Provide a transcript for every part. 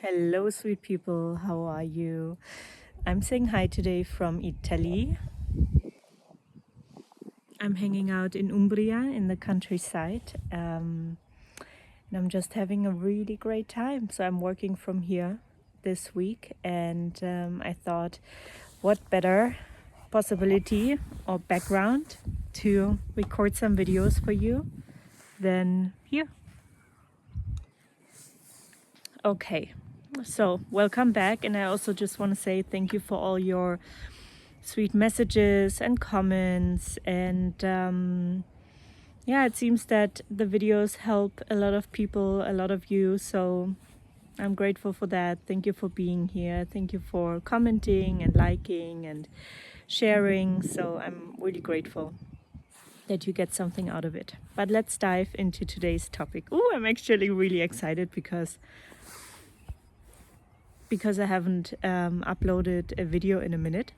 Hello, sweet people. How are you? I'm saying hi today from Italy. I'm hanging out in Umbria in the countryside. And I'm just having a really great time. So I'm working from here this week. And I thought, what better possibility or background to record some videos for you than here. Okay. So welcome back. And I also just want to say thank you for all your sweet messages and comments, and yeah, it seems that the videos help a lot of people, a lot of you, so I'm grateful for that. Thank you for being here. Thank you for commenting and liking and sharing. So I'm really grateful that you get something out of it. But let's dive into today's topic. Oh, I'm actually really excited because I haven't uploaded a video in a minute.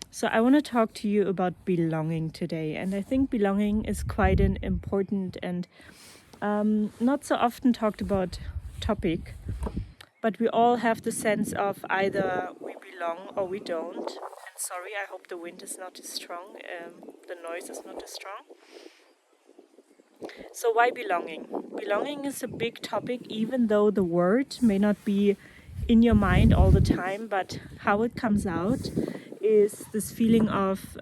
So I want to talk to you about belonging today. And I think belonging is quite an important and not so often talked about topic. But we all have the sense of either we belong or we don't. And sorry, I hope the wind is not too strong. The noise is not too strong. So why belonging? Belonging is a big topic, even though the word may not be in your mind all the time, but how it comes out is this feeling of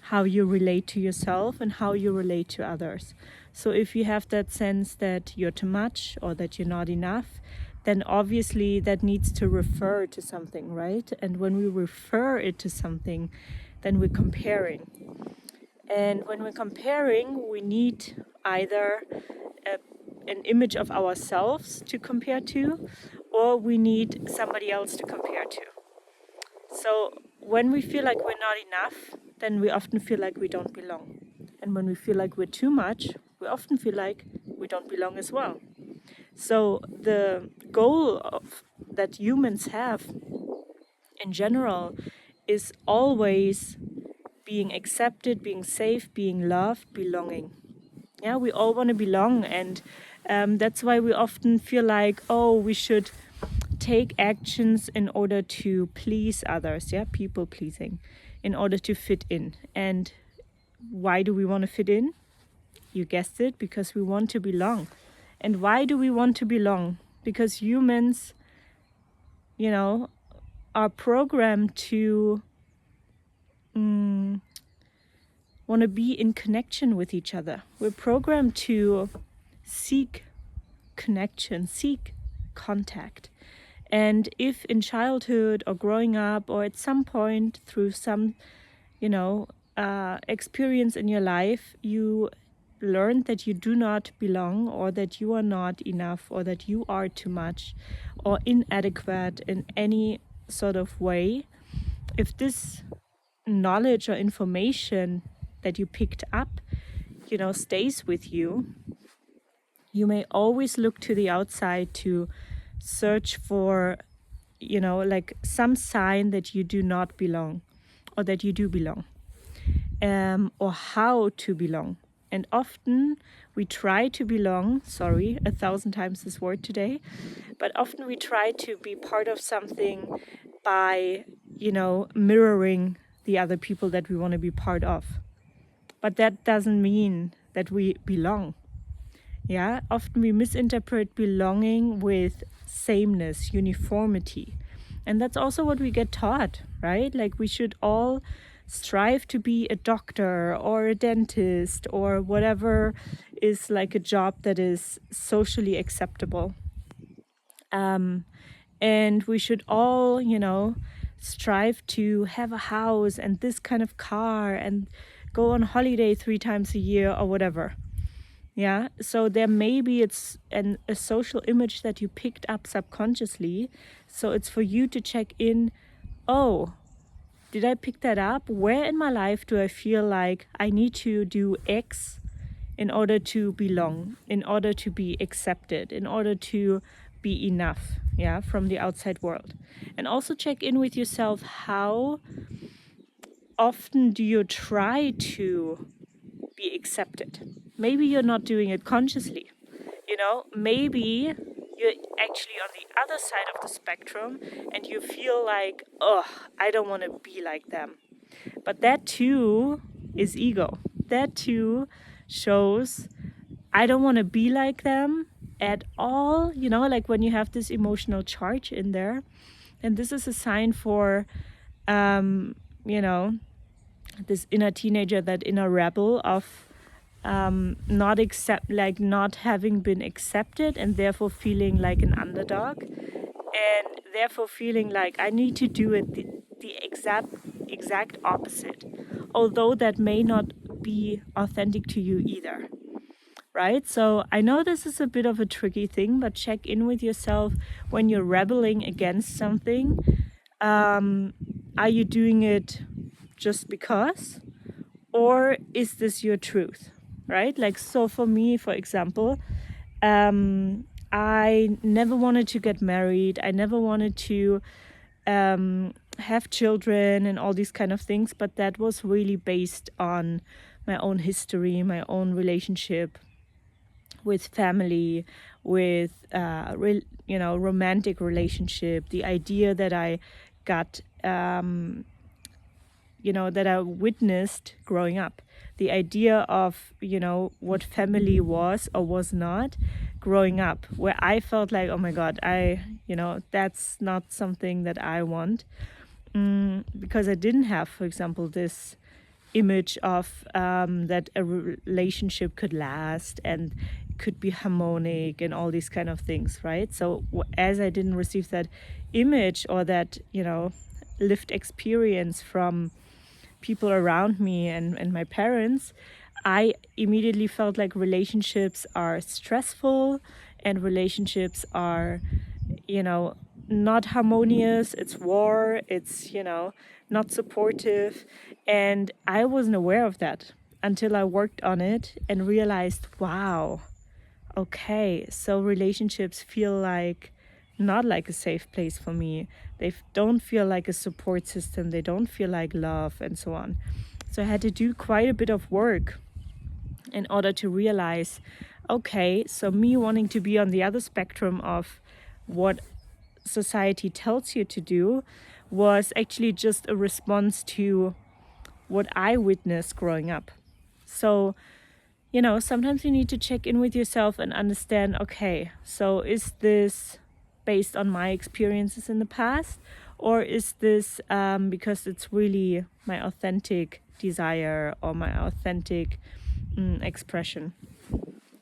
how you relate to yourself and how you relate to others. So if you have that sense that you're too much or that you're not enough, then obviously that needs to refer to something, right? And when we refer it to something, then we're comparing. And when we're comparing, we need either an image of ourselves to compare to, or we need somebody else to compare to. So when we feel like we're not enough, then we often feel like we don't belong. And when we feel like we're too much, we often feel like we don't belong as well. So the goal that humans have in general is always being accepted, being safe, being loved, belonging. Yeah, we all want to belong, and that's why we often feel like, oh, we should take actions in order to please others. Yeah, people pleasing, in order to fit in. And why do we want to fit in? You guessed it, because we want to belong. And why do we want to belong? Because humans, are programmed to want to be in connection with each other. We're programmed to seek connection, seek contact. And if in childhood or growing up or at some point through some, experience in your life, you learned that you do not belong, or that you are not enough, or that you are too much or inadequate in any sort of way, if this knowledge or information that you picked up, stays with you, you may always look to the outside to search for, like some sign that you do not belong, or that you do belong, or how to belong. And often we try to belong, sorry, 1,000 times this word today, but often we try to be part of something by, mirroring the other people that we want to be part of. But that doesn't mean that we belong. Yeah, often we misinterpret belonging with sameness, uniformity. And that's also what we get taught, right? Like we should all strive to be a doctor or a dentist or whatever is like a job that is socially acceptable. And we should all, strive to have a house and this kind of car and go on holiday 3 times a year or whatever. Yeah, so there maybe it's a social image that you picked up subconsciously. So it's for you to check in, oh, did I pick that up? Where in my life do I feel like I need to do X in order to belong, in order to be accepted, in order to be enough, yeah, from the outside world? And also check in with yourself, how often do you try to be accepted? Maybe you're not doing it consciously. Maybe you're actually on the other side of the spectrum and you feel like, oh, I don't want to be like them. But that too is ego. That too shows I don't want to be like them at all. You know, like when you have this emotional charge in there. And this is a sign for, you know, this inner teenager, that inner rebel of not having been accepted and therefore feeling like an underdog, and therefore feeling like I need to do it the exact opposite, although that may not be authentic to you either. Right? So I know this is a bit of a tricky thing, but check in with yourself when you're rebelling against something. Are you doing it just because? Or is this your truth? Right? Like, so for me, for example, I never wanted to get married. I never wanted to have children and all these kind of things, but that was really based on my own history, my own relationship with family, with romantic relationship, the idea that I got, that I witnessed growing up, the idea of, what family was or was not growing up, where I felt like, oh my God, that's not something that I want, because I didn't have, for example, this image of that a relationship could last and could be harmonic and all these kind of things, right? So as I didn't receive that image or that, lived experience from people around me and my parents, I immediately felt like relationships are stressful and relationships are, not harmonious. It's war. It's, not supportive. And I wasn't aware of that until I worked on it and realized, wow, okay, so relationships feel like not like a safe place for me. They don't feel like a support system. They don't feel like love and so on. So I had to do quite a bit of work in order to realize, okay, so me wanting to be on the other spectrum of what society tells you to do was actually just a response to what I witnessed growing up. So, sometimes you need to check in with yourself and understand, okay, so is this based on my experiences in the past, or is this because it's really my authentic desire or my authentic expression?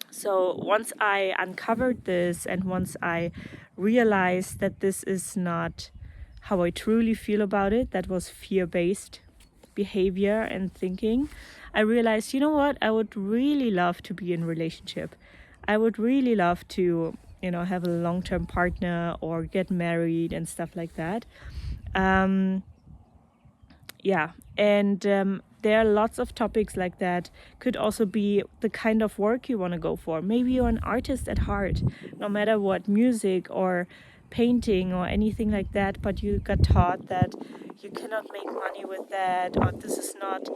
So once I uncovered this and once I realized that this is not how I truly feel about it, that was fear-based behavior and thinking, I realized, you know what, I would really love to be in a relationship. I would really love to, have a long-term partner or get married and stuff like that. There are lots of topics like that. Could also be the kind of work you want to go for. Maybe you're an artist at heart, no matter what, music or painting or anything like that, but you got taught that you cannot make money with that, or this is not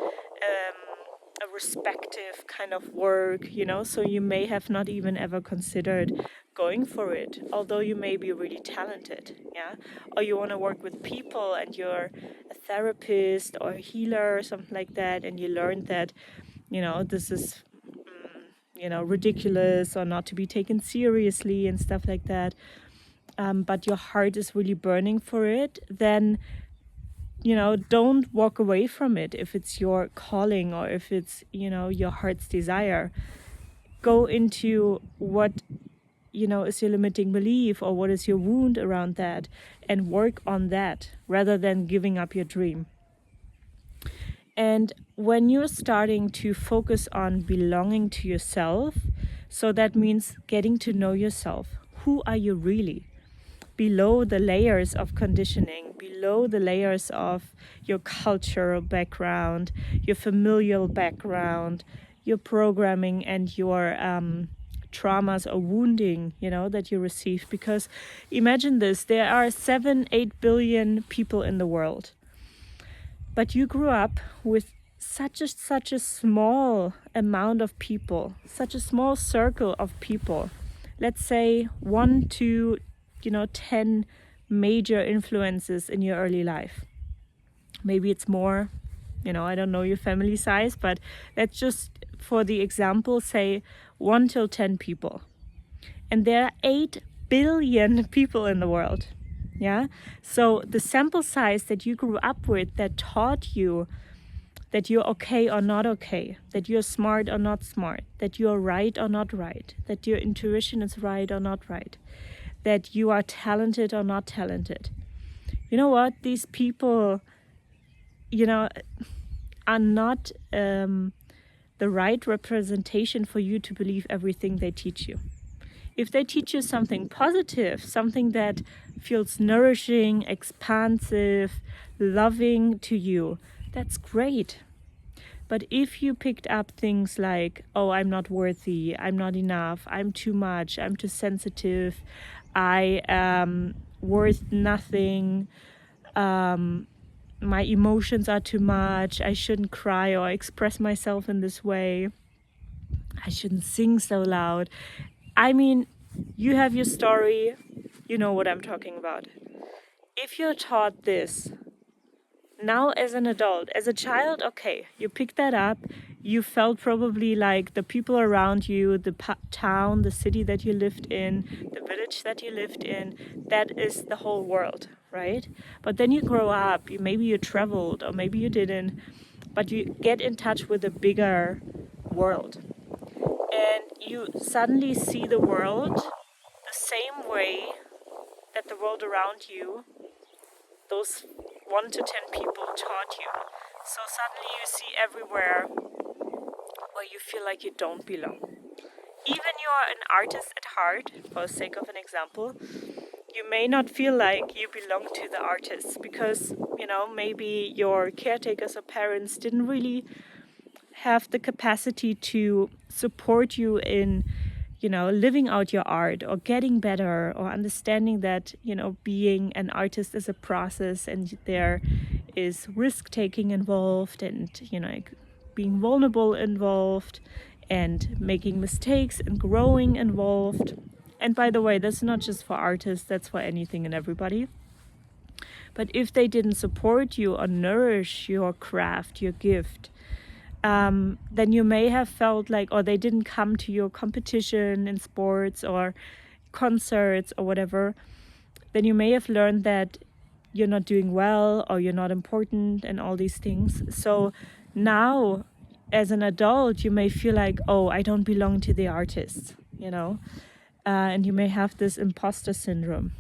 a respective kind of work, so you may have not even ever considered going for it, although you may be really talented, or you want to work with people and you're a therapist or a healer or something like that, and you learned that, this is ridiculous or not to be taken seriously and stuff like that, but your heart is really burning for it, then don't walk away from it if it's your calling or if it's, your heart's desire. Go into what, is your limiting belief or what is your wound around that, and work on that rather than giving up your dream. And when you're starting to focus on belonging to yourself, so that means getting to know yourself. Who are you really? Below the layers of conditioning, below the layers of your cultural background, your familial background, your programming and your traumas or wounding, that you receive. Because imagine this, there are 7-8 billion people in the world. But you grew up with such a small amount of people, such a small circle of people let's say 1 to 10 major influences in your early life. Maybe it's more, I don't know your family size, but let's just, for the example, say 1 till 10 people. And there are 8 billion people in the world. Yeah. So the sample size that you grew up with, that taught you that you're okay or not okay, that you're smart or not smart, that you're right or not right, that your intuition is right or not right, that you are talented or not talented. You know what? These people, are not the right representation for you to believe everything they teach you. If they teach you something positive, something that feels nourishing, expansive, loving to you, that's great. But if you picked up things like, oh, I'm not worthy, I'm not enough, I'm too much, I'm too sensitive, I am worth nothing, my emotions are too much, I shouldn't cry or express myself in this way, I shouldn't sing so loud. I mean, you have your story, you know what I'm talking about. If you're taught this, now as an adult, as a child, okay, you picked that up, you felt probably like the people around you, the town, the city that you lived in, the village that you lived in, that is the whole world, right? But then you grow up, maybe you traveled or maybe you didn't, but you get in touch with a bigger world. And you suddenly see the world the same way that the world around you, those 1 to 10 people taught you. So suddenly you see everywhere where you feel like you don't belong. Even you are an artist at heart, for the sake of an example, you may not feel like you belong to the artists because, maybe your caretakers or parents didn't really have the capacity to support you in, living out your art or getting better or understanding that, being an artist is a process and there is risk taking involved and, being vulnerable involved and making mistakes and growing involved. And by the way, that's not just for artists, that's for anything and everybody. But if they didn't support you or nourish your craft, your gift, then you may have felt like, or they didn't come to your competition in sports or concerts or whatever, then you may have learned that you're not doing well or you're not important and all these things. So now, as an adult, you may feel like, oh, I don't belong to the artists, and you may have this imposter syndrome.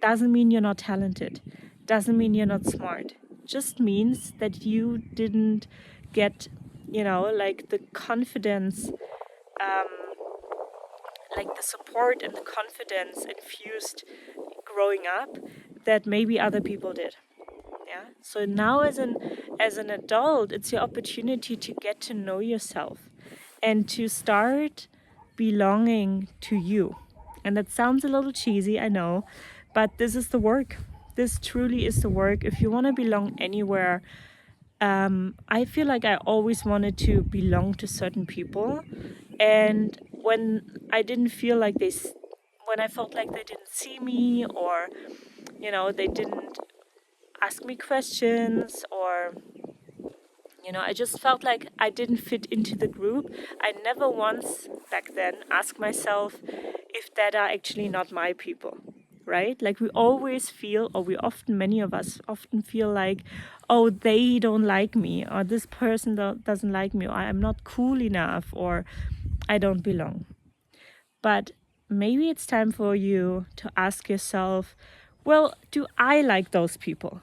Doesn't mean you're not talented. Doesn't mean you're not smart. Just means that you didn't get, like the confidence, like the support and the confidence infused growing up that maybe other people did. Yeah. So now as an adult, it's your opportunity to get to know yourself and to start belonging to you. And that sounds a little cheesy, I know, but this is the work. This truly is the work. If you want to belong anywhere, I feel like I always wanted to belong to certain people. And when I didn't feel like when I felt like they didn't see me or, they didn't ask me questions or, I just felt like I didn't fit into the group. I never once back then asked myself if that are actually not my people, right? Like we always feel, or many of us often feel like, oh, they don't like me, or this person doesn't like me, or I'm not cool enough, or I don't belong. But maybe it's time for you to ask yourself, well, do I like those people?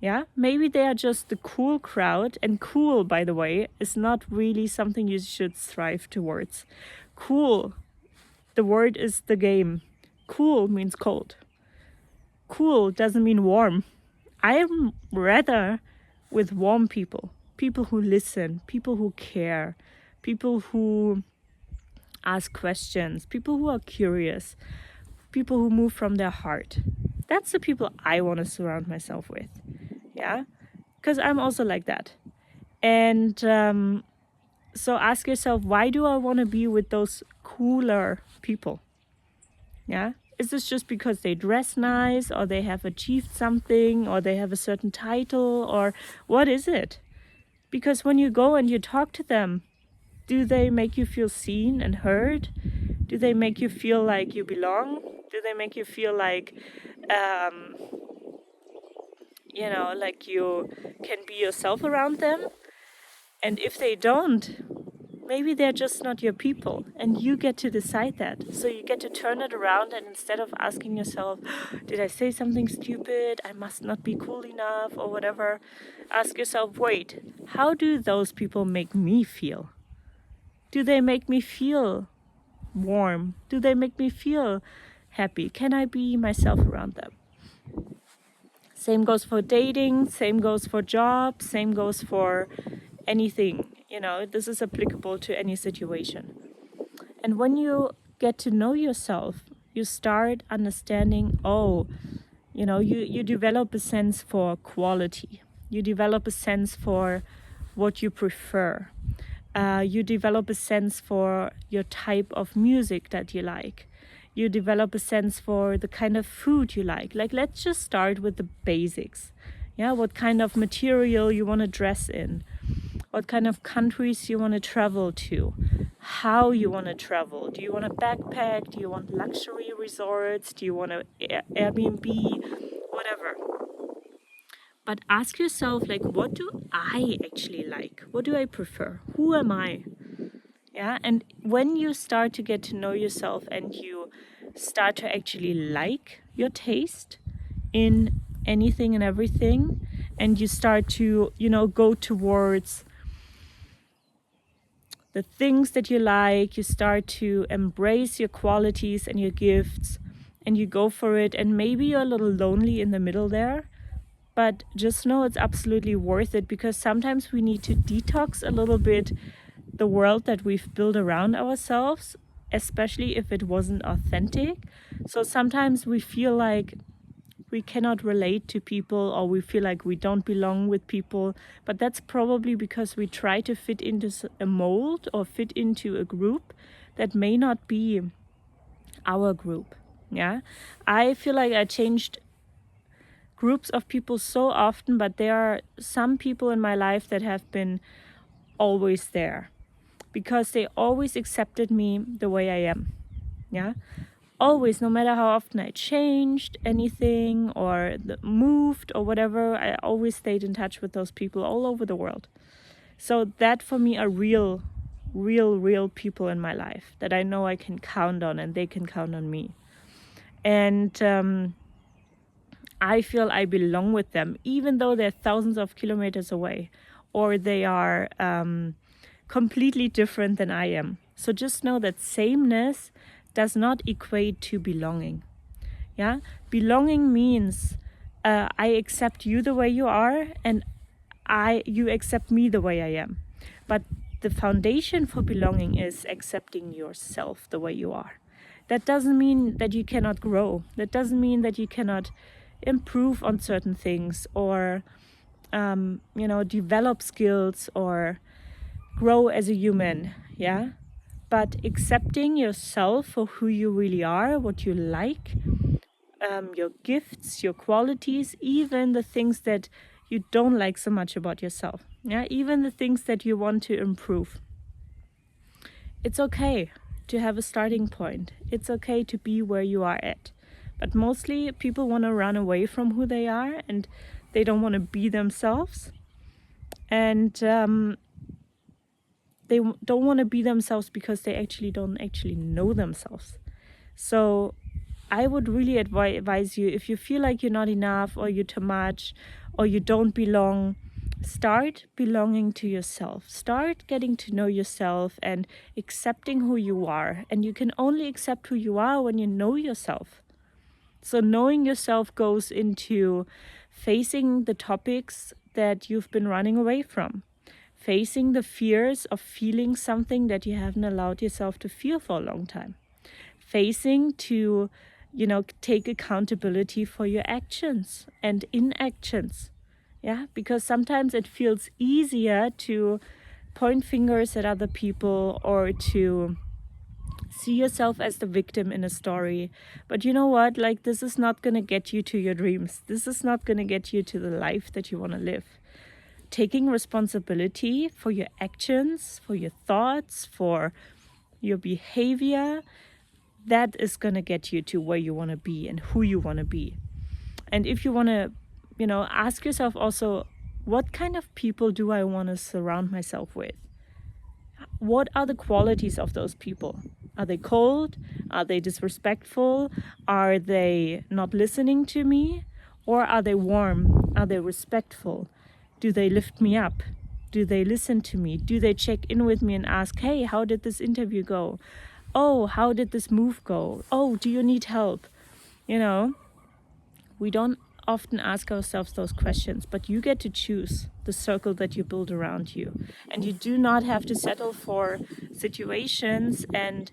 Yeah, maybe they are just the cool crowd. And cool, by the way, is not really something you should strive towards. Cool, the word is the game. Cool means cold. Cool doesn't mean warm. I'm rather with warm people. People who listen, people who care, people who ask questions, people who are curious, people who move from their heart. That's the people I want to surround myself with. Yeah, because I'm also like that. And so ask yourself, why do I want to be with those cooler people? Yeah? Is this just because they dress nice, or they have achieved something, or they have a certain title, or what is it? Because when you go and you talk to them, do they make you feel seen and heard? Do they make you feel like you belong? Do they make you feel like, like you can be yourself around them? And if they don't, maybe they're just not your people, and you get to decide that. So you get to turn it around, and instead of asking yourself, did I say something stupid? I must not be cool enough or whatever. Ask yourself, wait, how do those people make me feel? Do they make me feel warm? Do they make me feel happy? Can I be myself around them? Same goes for dating, same goes for jobs, same goes for anything. This is applicable to any situation. And when you get to know yourself, you start understanding, you develop a sense for quality. You develop a sense for what you prefer. You develop a sense for your type of music that you like. You develop a sense for the kind of food you like. Like, let's just start with the basics. Yeah, what kind of material you want to dress in. What kind of countries you want to travel to. How you want to travel. Do you want a backpack? Do you want luxury resorts? Do you want an Airbnb? Whatever. But ask yourself, like, what do I actually like? What do I prefer? Who am I? Yeah, and when you start to get to know yourself and you start to actually like your taste in anything and everything, and you start to, go towards the things that you like, you start to embrace your qualities and your gifts, and you go for it, and maybe you're a little lonely in the middle there, but just know it's absolutely worth it, because sometimes we need to detox a little bit the world that we've built around ourselves, especially if it wasn't authentic. So sometimes we feel like we cannot relate to people, or we feel like we don't belong with people, but that's probably because we try to fit into a mold or fit into a group that may not be our group. Yeah, I feel like I changed groups of people so often, but there are some people in my life that have been always there, because they always accepted me the way I am. Yeah, always, no matter how often I changed anything or moved or whatever, I always stayed in touch with those people all over the world. So that for me are real people in my life that I know I can count on, and they can count on me. And I feel I belong with them, even though they're thousands of kilometers away, or they are completely different than I am. So just know that sameness does not equate to belonging. Yeah, belonging means I accept you the way you are, and you accept me the way I am. But the foundation for belonging is accepting yourself the way you are. That doesn't mean that you cannot grow. That doesn't mean that you cannot improve on certain things, or develop skills, or grow as a human. Yeah, but accepting yourself for who you really are, what you like, your gifts, your qualities, even the things that you don't like so much about yourself. Yeah, even the things that you want to improve. It's okay to have a starting point. It's okay to be where you are at. But mostly people want to run away from who they are, and they don't want to be themselves. And they don't want to be themselves because they don't know themselves. So I would really advise you, if you feel like you're not enough, or you're too much, or you don't belong, start belonging to yourself. Start getting to know yourself and accepting who you are. And you can only accept who you are when you know yourself. So knowing yourself goes into facing the topics that you've been running away from, facing the fears of feeling something that you haven't allowed yourself to feel for a long time, facing to, take accountability for your actions and inactions. Yeah, because sometimes it feels easier to point fingers at other people, or to See yourself as the victim in a story. But you know what? Like, this is not going to get you to your dreams. This is not going to get you to the life that you want to live. Taking responsibility for your actions, for your thoughts, for your behavior, that is going to get you to where you want to be and who you want to be. And if you want to, ask yourself also, what kind of people do I want to surround myself with? What are the qualities of those people? Are they cold? Are they disrespectful? Are they not listening to me? Or are they warm? Are they respectful? Do they lift me up? Do they listen to me? Do they check in with me and ask, hey, how did this interview go? Oh, how did this move go? Oh, do you need help? We don't often ask ourselves those questions, but you get to choose the circle that you build around you. And you do not have to settle for situations and,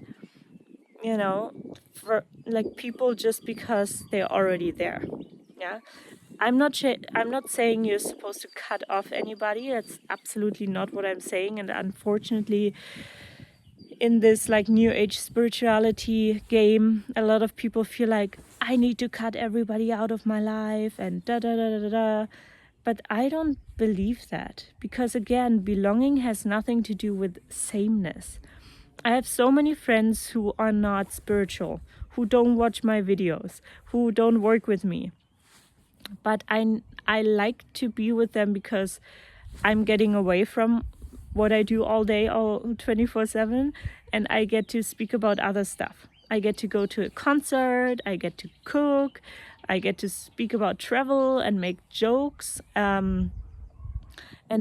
for like people just because they're already there. Yeah. I'm not saying you're supposed to cut off anybody. That's absolutely not what I'm saying. And unfortunately, in this like new age spirituality game, a lot of people feel like I need to cut everybody out of my life and da da da da da. But I don't believe that, because again, belonging has nothing to do with sameness. I have so many friends who are not spiritual, who don't watch my videos, who don't work with me. But I like to be with them because I'm getting away from what I do all day, all 24/7, and I get to speak about other stuff. I get to go to a concert, I get to cook, I get to speak about travel and make jokes. And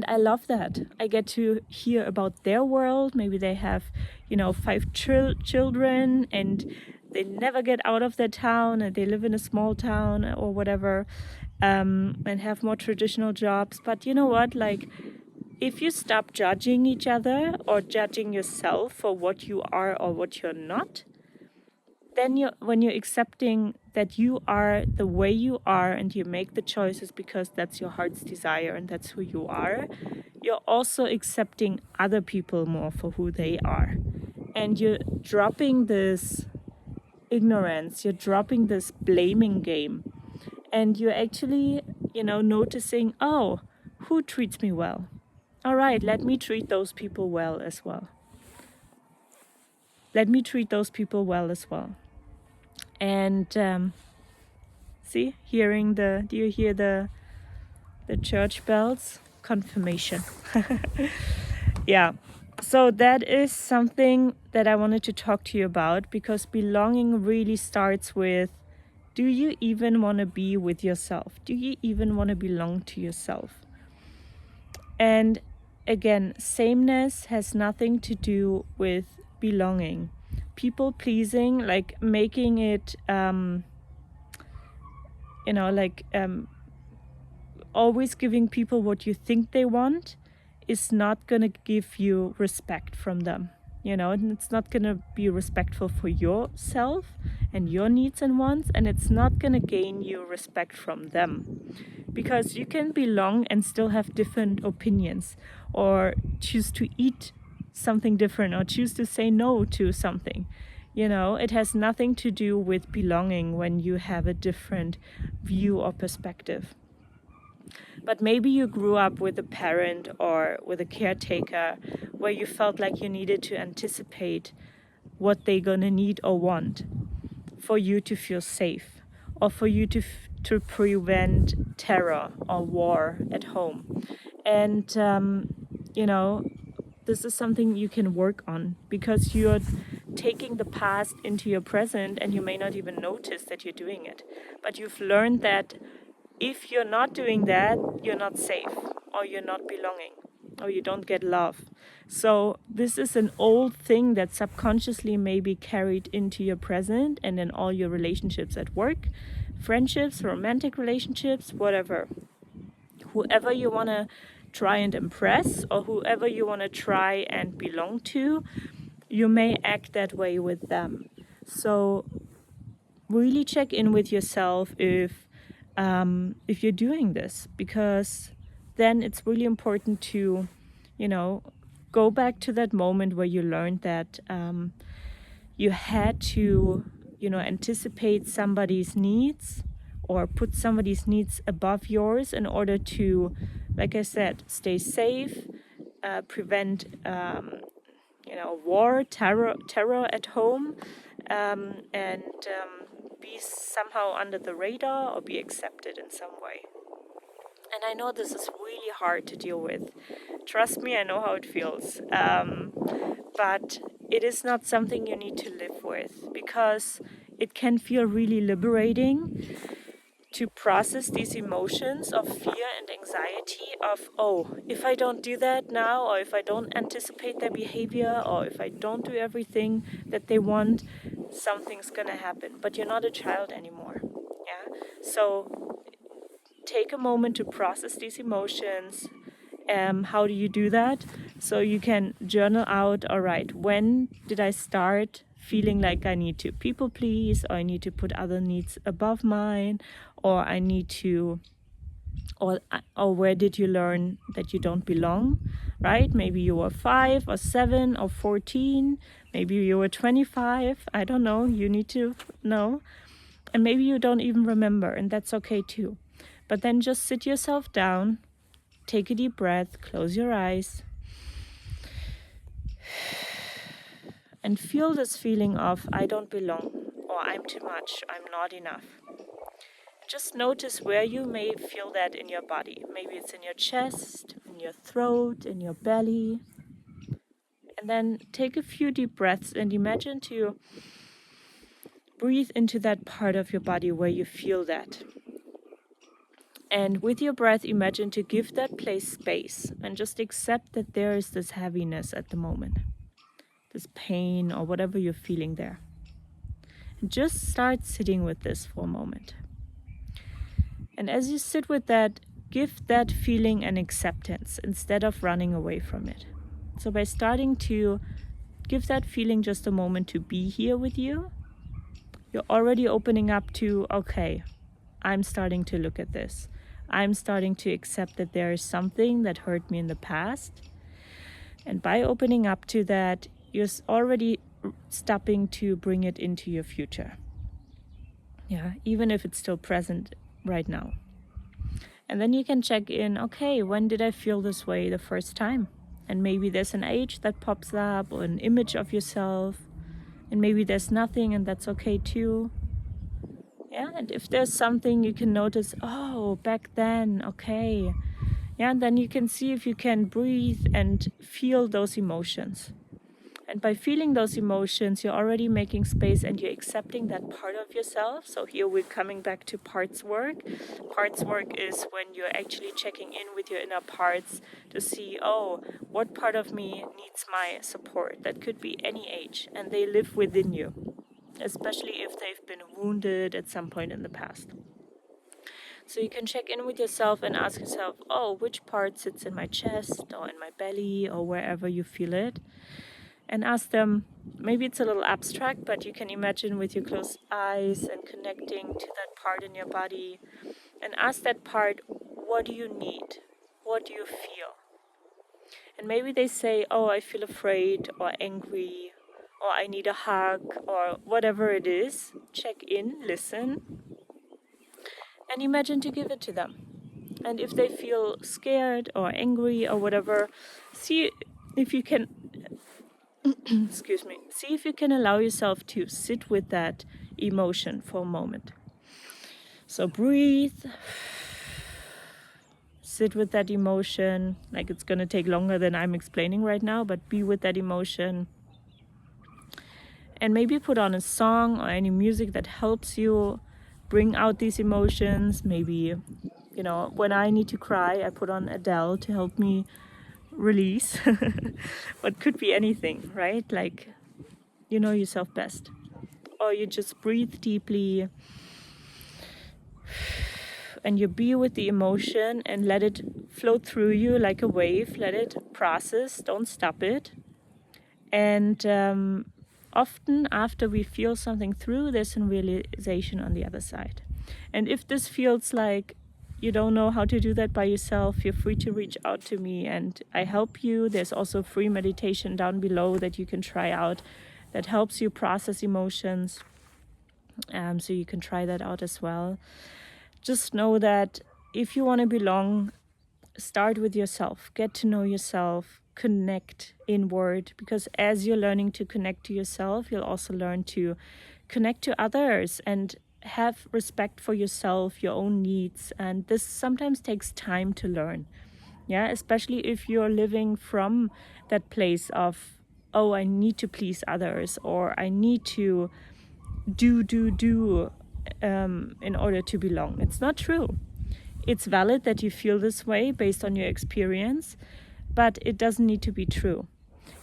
I love that. I get to hear about their world. Maybe they have, 5 children and they never get out of their town and they live in a small town or whatever, and have more traditional jobs. But you know what? Like, if you stop judging each other or judging yourself for what you are or what you're not, then when you're accepting that you are the way you are and you make the choices because that's your heart's desire and that's who you are, you're also accepting other people more for who they are. And you're dropping this ignorance, you're dropping this blaming game. And you're actually, noticing, oh, who treats me well? All right, let me treat those people well as well. Let me treat those people well as well. And see, do you hear the church bells? Confirmation. Yeah. So that is something that I wanted to talk to you about, because belonging really starts with, do you even want to be with yourself? Do you even want to belong to yourself? And again, sameness has nothing to do with belonging. People pleasing, like making it, always giving people what you think they want, is not going to give you respect from them. And it's not going to be respectful for yourself and your needs and wants, and it's not going to gain you respect from them. Because you can belong and still have different opinions, or choose to eat something different, or choose to say no to something. It has nothing to do with belonging when you have a different view or perspective. But maybe you grew up with a parent or with a caretaker where you felt like you needed to anticipate what they're gonna need or want for you to feel safe, or for you to prevent terror or war at home. And this is something you can work on, because you're taking the past into your present and you may not even notice that you're doing it. But you've learned that if you're not doing that, you're not safe, or you're not belonging, or you don't get love. So this is an old thing that subconsciously may be carried into your present and in all your relationships at work, friendships, romantic relationships, whatever. Whoever you want to try and impress, or whoever you want to try and belong to, you may act that way with them. So really check in with yourself if you're doing this, because then it's really important to, go back to that moment where you learned that you had to, anticipate somebody's needs or put somebody's needs above yours in order to, like I said, stay safe, prevent war, terror at home, and be somehow under the radar or be accepted in some way. And I know this is really hard to deal with. Trust me, I know how it feels. But it is not something you need to live with, because it can feel really liberating to process these emotions of fear and anxiety of, oh, if I don't do that now, or if I don't anticipate their behavior, or if I don't do everything that they want, something's gonna happen. But you're not a child anymore. Yeah. So take a moment to process these emotions. How do you do that? So you can journal out, all right, when did I start feeling like I need to people please, or I need to put other needs above mine, or I need to, or where did you learn that you don't belong, right? Maybe you were 5 or 7 or 14, maybe you were 25, I don't know, you need to know. And maybe you don't even remember, and that's okay too. But then just sit yourself down, take a deep breath, close your eyes, and feel this feeling of I don't belong, or I'm too much, I'm not enough. Just notice where you may feel that in your body. Maybe it's in your chest, in your throat, in your belly. And then take a few deep breaths and imagine to breathe into that part of your body where you feel that. And with your breath, imagine to give that place space and just accept that there is this heaviness at the moment, this pain or whatever you're feeling there. And just start sitting with this for a moment. And as you sit with that, give that feeling an acceptance instead of running away from it. So by starting to give that feeling just a moment to be here with you, you're already opening up to, okay, I'm starting to look at this. I'm starting to accept that there is something that hurt me in the past. And by opening up to that, you're already stopping to bring it into your future. Yeah, even if it's still present right now. And then you can check in, okay, when did I feel this way the first time? And maybe there's an age that pops up, or an image of yourself. And maybe there's nothing, and that's okay too. Yeah, and if there's something you can notice, oh, back then, okay. Yeah, and then you can see if you can breathe and feel those emotions. And by feeling those emotions, you're already making space and you're accepting that part of yourself. So here we're coming back to parts work. Parts work is when you're actually checking in with your inner parts to see, oh, what part of me needs my support? That could be any age, and they live within you, especially if they've been wounded at some point in the past. So you can check in with yourself and ask yourself, oh, which part sits in my chest or in my belly or wherever you feel it? And ask them, maybe it's a little abstract, but you can imagine with your closed eyes and connecting to that part in your body. And ask that part, what do you need? What do you feel? And maybe they say, oh, I feel afraid or angry, or I need a hug, or whatever it is. Check in, listen, and imagine to give it to them. And if they feel scared or angry or whatever, see if you can excuse me, see if you can allow yourself to sit with that emotion for a moment. So breathe, sit with that emotion, like it's going to take longer than I'm explaining right now, but be with that emotion. And maybe put on a song or any music that helps you bring out these emotions. Maybe, when I need to cry, I put on Adele to help me release. But could be anything, right? Like, you know yourself best. Or you just breathe deeply and you be with the emotion and let it flow through you like a wave. Let it process, don't stop it. And often after we feel something through, there's some realization on the other side. And if this feels like you don't know how to do that by yourself, feel free to reach out to me and I help you. There's also free meditation down below that you can try out that helps you process emotions. So you can try that out as well. Just know that if you want to belong, start with yourself, get to know yourself, connect inward, because as you're learning to connect to yourself, you'll also learn to connect to others and have respect for yourself, your own needs. And this sometimes takes time to learn. Yeah, especially if you're living from that place of, oh, I need to please others, or I need to do in order to belong. It's not true. It's valid that you feel this way based on your experience, but it doesn't need to be true.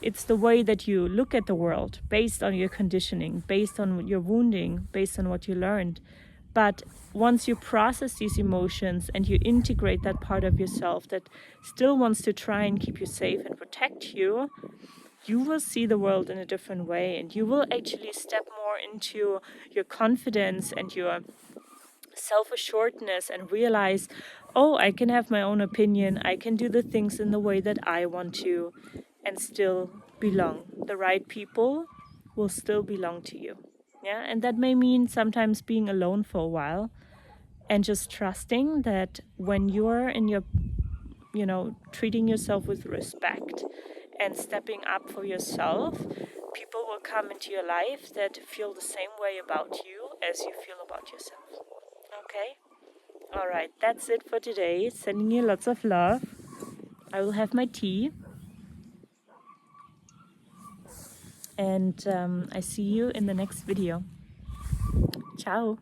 It's the way that you look at the world based on your conditioning, based on your wounding, based on what you learned. But once you process these emotions and you integrate that part of yourself that still wants to try and keep you safe and protect you, you will see the world in a different way, and you will actually step more into your confidence and your self-assuredness and realize, oh, I can have my own opinion, I can do the things in the way that I want to, and still belong. The right people will still belong to you. Yeah, and that may mean sometimes being alone for a while and just trusting that when you're in your, treating yourself with respect and stepping up for yourself, people will come into your life that feel the same way about you as you feel about yourself. Okay? All right, that's it for today. Sending you lots of love. I will have my tea. And I see you in the next video. Ciao.